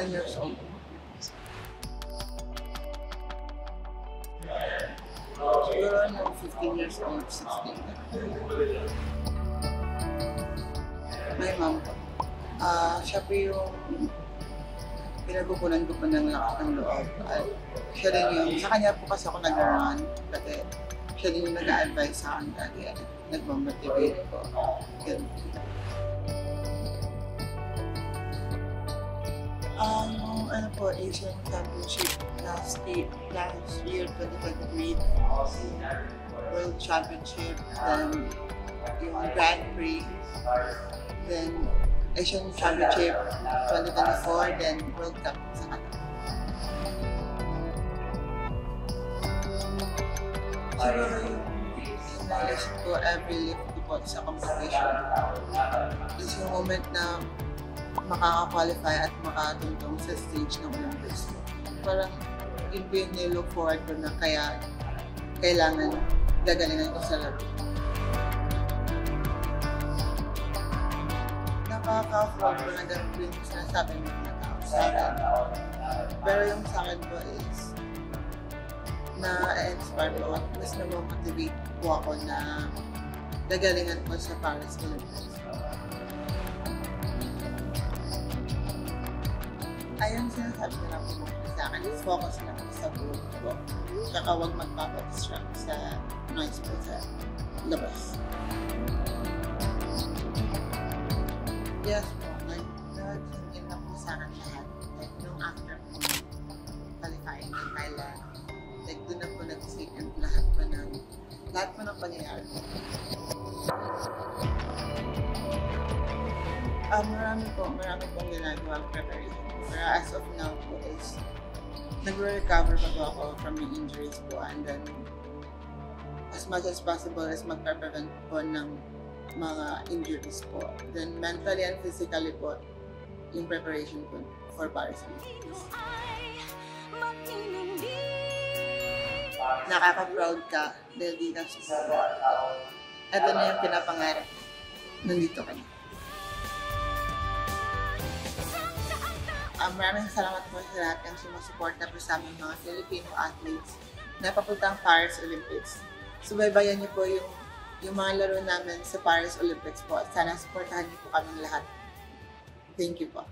9 years old. Siguro 15 years old, 16. My mom po. Siya po yung pinagupunan ko po ng lakas ng loob. At siya rin yung, sa kanya po kasi ako nag-run. Kasi siya din yung nag-a-advise sa akin lagi at nag-motivate ko. Ano po, Asian Championship last year, 2023, World Championship, then yung Grand Prix, then Asian Championship 2024, then World Cup sa Qatar. Siguro yung realization ko every lift ko po sa competition is yung moment na makaka-qualify at makatungtong sa stage ng Olympics. Parang yun po yung nilook forward ko na kaya kailangan gagalingan ko sa laro. Nakaka-afford ko na ganun po yung sinasabi ng mga tao sa akin. Pero yung sa akin po is na-inspire po at mas na-motivate po ako na gagalingan ko sa Paris Olympics. Ayun, sinasabi na lang po sa akin, is focus lang sa group ko. Tsaka huwag magpapadistract sa noise po sa labas. Yes po, nag-singin na po sa akin lahat. Like, nung after po qualifying ng Thailand, like, doon na po nag-singin lahat po ng pangyayari. Marami pong ginagawang preparation. Pero as of now po is nag-recover pa po ako from the injuries po, and then as much as possible is mag-prevent po ng mga injuries po. Then mentally and physically po yung preparation po for Paris Olympics. Nakaka-proud ka dahil di ka support. Ito na yung pinapangarap. Nandito ka na. Maraming salamat po sa lahat ng sumusuporta po sa aming mga Filipino athletes na papuntang Paris Olympics. Subaybayan niyo po yung mga laro namin sa Paris Olympics po at sana supportahan niyo po kaming lahat. Thank you po.